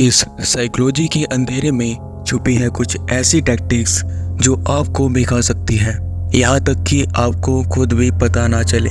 इस साइकोलॉजी के अंधेरे में छुपी है कुछ ऐसी टैक्टिक्स जो आपको भिखा सकती है, यहाँ तक कि आपको खुद भी पता ना चले।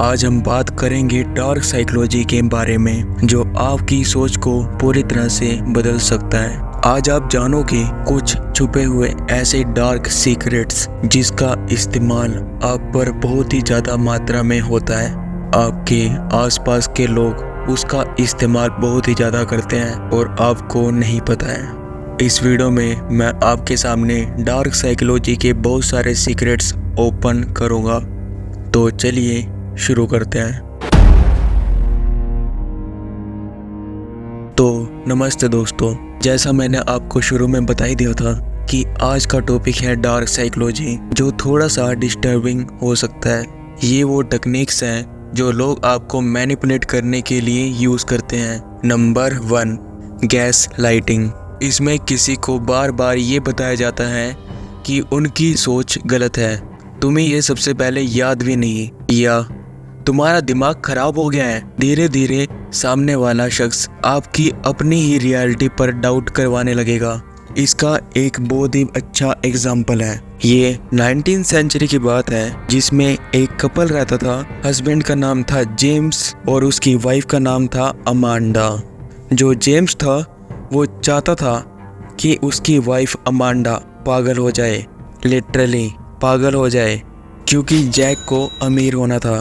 आज हम बात करेंगे डार्क साइकोलॉजी के बारे में, जो आपकी सोच को पूरी तरह से बदल सकता है। आज आप जानोगे कुछ छुपे हुए ऐसे डार्क सीक्रेट्स जिसका इस्तेमाल आप पर बहुत ही ज़्यादा मात्रा में होता है। आपके आसपास के लोग उसका इस्तेमाल बहुत ही ज़्यादा करते हैं और आपको नहीं पता है। इस वीडियो में मैं आपके सामने डार्क साइकोलॉजी के बहुत सारे सीक्रेट्स ओपन करूँगा। तो चलिए शुरू करते हैं। तो नमस्ते दोस्तों, जैसा मैंने आपको शुरू में बता ही दिया था कि आज का टॉपिक है डार्क साइकोलॉजी, जो थोड़ा सा डिस्टर्बिंग हो सकता है। ये वो टेक्निक्स हैं जो लोग आपको मैनिपुलेट करने के लिए यूज़ करते हैं। Number 1, gas lighting. इसमें किसी को बार बार ये बताया जाता है कि उनकी सोच गलत है, तुम्हें ये सबसे पहले याद भी नहीं, या तुम्हारा दिमाग खराब हो गया है। धीरे धीरे सामने वाला शख्स आपकी अपनी ही रियलिटी पर डाउट करवाने लगेगा। इसका एक बहुत ही अच्छा एग्जाम्पल है। ये 19th सेंचुरी की बात है, जिसमें एक कपल रहता था। हस्बैंड का नाम था जेम्स और उसकी वाइफ का नाम था अमांडा। जो जेम्स था वो चाहता था कि उसकी वाइफ अमांडा पागल हो जाए, लिटरली पागल हो जाए, क्योंकि जैक को अमीर होना था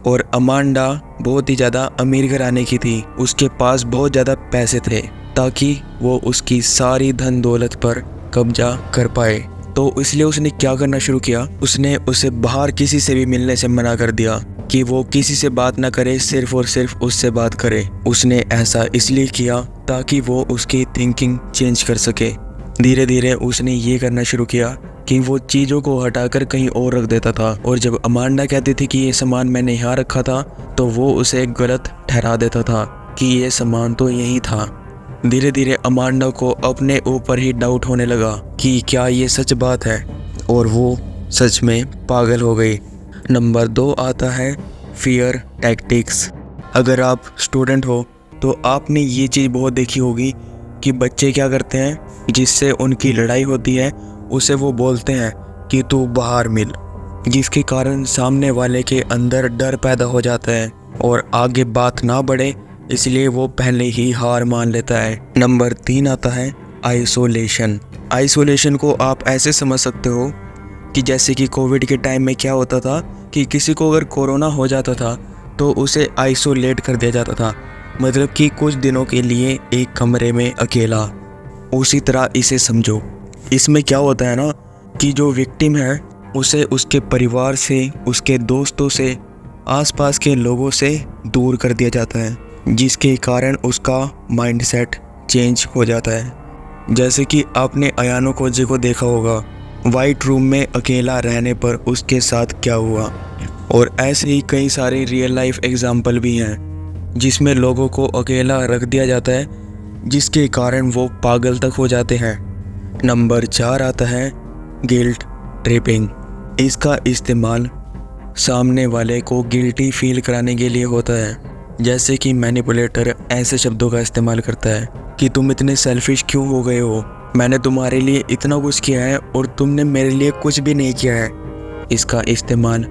और अमांडा बहुत ही ज़्यादा अमीर घराने की थी। उसके पास बहुत ज़्यादा पैसे थे ताकि वो उसकी सारी धन दौलत पर कब्जा कर पाए। तो इसलिए उसने क्या करना शुरू किया, उसने उसे बाहर किसी से भी मिलने से मना कर दिया कि वो किसी से बात ना करे, सिर्फ और सिर्फ उससे बात करे। उसने ऐसा इसलिए किया ताकि वो उसकी थिंकिंग चेंज कर सके। धीरे धीरे उसने ये करना शुरू किया कि वो चीज़ों को हटाकर कहीं और रख देता था, और जब अमांडा कहती थी कि ये सामान मैंने यहाँ रखा था, तो वो उसे गलत ठहरा देता था कि ये सामान तो यहीं था। धीरे धीरे अमांडा को अपने ऊपर ही डाउट होने लगा कि क्या ये सच बात है, और वो सच में पागल हो गई। नंबर 2 आता है फियर टैक्टिक्स। अगर आप स्टूडेंट हो तो आपने ये चीज़ बहुत देखी होगी कि बच्चे क्या करते हैं, जिससे उनकी लड़ाई होती है उसे वो बोलते हैं कि तू बाहर मिल, जिसके कारण सामने वाले के अंदर डर पैदा हो जाता है और आगे बात ना बढ़े, इसलिए वो पहले ही हार मान लेता है। नंबर 3 आता है आइसोलेशन। आइसोलेशन को आप ऐसे समझ सकते हो कि जैसे कि कोविड के टाइम में क्या होता था कि किसी को अगर कोरोना हो जाता था तो उसे आइसोलेट कर दिया जाता था, मतलब कि कुछ दिनों के लिए एक कमरे में अकेला। उसी तरह इसे समझो। इसमें क्या होता है ना कि जो विक्टिम है उसे उसके परिवार से, उसके दोस्तों से, आसपास के लोगों से दूर कर दिया जाता है, जिसके कारण उसका माइंडसेट चेंज हो जाता है। जैसे कि आपने अयानो कोजे को देखा होगा, वाइट रूम में अकेला रहने पर उसके साथ क्या हुआ। और ऐसे ही कई सारे रियल लाइफ एग्जाम्पल भी हैं जिसमें लोगों को अकेला रख दिया जाता है, जिसके कारण वो पागल तक हो जाते हैं। नंबर 4 आता है गिल्ट ट्रिपिंग। इसका इस्तेमाल सामने वाले को गिल्टी फील कराने के लिए होता है। जैसे कि मैनिपुलेटर ऐसे शब्दों का इस्तेमाल करता है कि तुम इतने सेल्फिश क्यों हो गए हो, मैंने तुम्हारे लिए इतना कुछ किया है और तुमने मेरे लिए कुछ भी नहीं किया है। इसका इस्तेमाल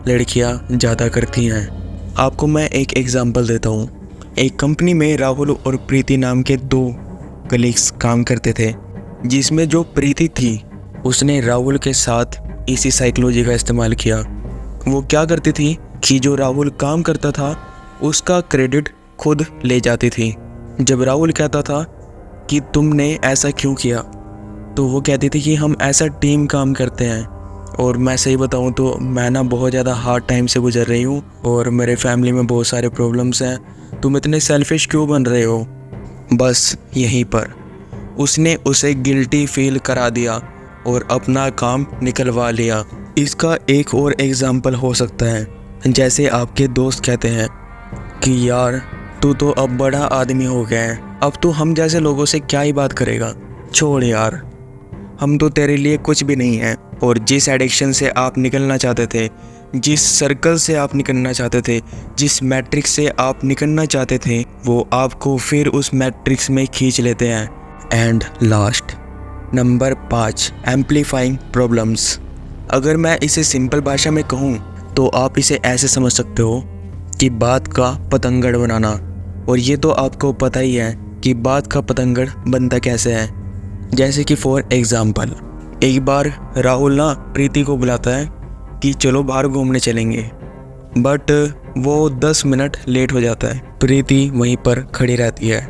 लड़कियां ज़्यादा करती हैं। आपको मैं एक एग्जांपल देता हूँ। एक कंपनी में राहुल और प्रीति नाम के 2 कलीग्स काम करते थे, जिसमें जो प्रीति थी उसने राहुल के साथ इसी साइकोलॉजी का इस्तेमाल किया। वो क्या करती थी कि जो राहुल काम करता था उसका क्रेडिट खुद ले जाती थी। जब राहुल कहता था कि तुमने ऐसा क्यों किया, तो वो कहती थी कि हम ऐसा टीम काम करते हैं, और मैं सही बताऊं तो मैं ना बहुत ज़्यादा हार्ड टाइम से गुजर रही हूँ और मेरे फैमिली में बहुत सारे प्रॉब्लम्स हैं, तुम इतने सेल्फिश क्यों बन रहे हो। बस यहीं पर उसने उसे गिल्टी फील करा दिया और अपना काम निकलवा लिया। इसका एक और एग्जाम्पल हो सकता है, जैसे आपके दोस्त कहते हैं कि यार तू तो अब बड़ा आदमी हो गया है, अब तो हम जैसे लोगों से क्या ही बात करेगा, छोड़ यार, हम तो तेरे लिए कुछ भी नहीं हैं। और जिस एडिक्शन से आप निकलना चाहते थे, जिस सर्कल से आप निकलना चाहते थे, जिस मैट्रिक्स से आप निकलना चाहते थे, वो आपको फिर उस मैट्रिक्स में खींच लेते हैं। And last, number 5, amplifying problems. अगर मैं इसे सिंपल भाषा में कहूँ तो आप इसे ऐसे समझ सकते हो कि बात का पतंगड़ बनाना। और ये तो आपको पता ही है कि बात का पतंगड़ बनता कैसे है। जैसे कि फॉर एग्ज़ाम्पल, एक बार राहुल ना प्रीति को बुलाता है कि चलो बाहर घूमने चलेंगे, बट वो 10 मिनट लेट हो जाता है। प्रीति वहीं पर खड़ी रहती है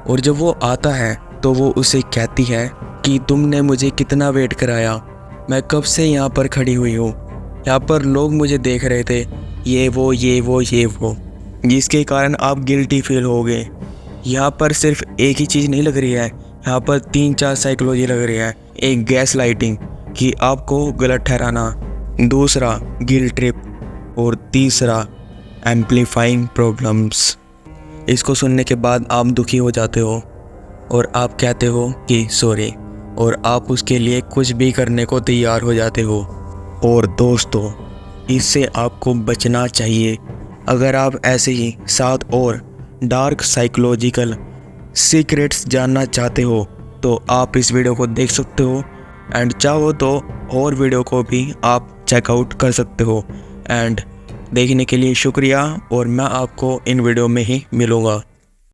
और जब वो आता है तो वो उसे कहती है कि तुमने मुझे कितना वेट कराया, मैं कब से यहाँ पर खड़ी हुई हूँ, यहाँ पर लोग मुझे देख रहे थे, ये वो जिसके कारण आप गिल्टी फील हो गए। यहाँ पर सिर्फ एक ही चीज़ नहीं लग रही है, यहाँ पर 3-4 साइकोलॉजी लग रही है। एक गैस लाइटिंग कि आपको गलत ठहराना, दूसरा गिल्ट ट्रिप और तीसरा एम्पलीफाइंग प्रॉब्लम्स। इसको सुनने के बाद आप दुखी हो जाते हो और आप कहते हो कि सॉरी, और आप उसके लिए कुछ भी करने को तैयार हो जाते हो। और दोस्तों, इससे आपको बचना चाहिए। अगर आप ऐसे ही 7 और डार्क साइकोलॉजिकल सीक्रेट्स जानना चाहते हो तो आप इस वीडियो को देख सकते हो, एंड चाहो तो और वीडियो को भी आप चेकआउट कर सकते हो। एंड देखने के लिए शुक्रिया, और मैं आपको इन वीडियो में ही मिलूँगा।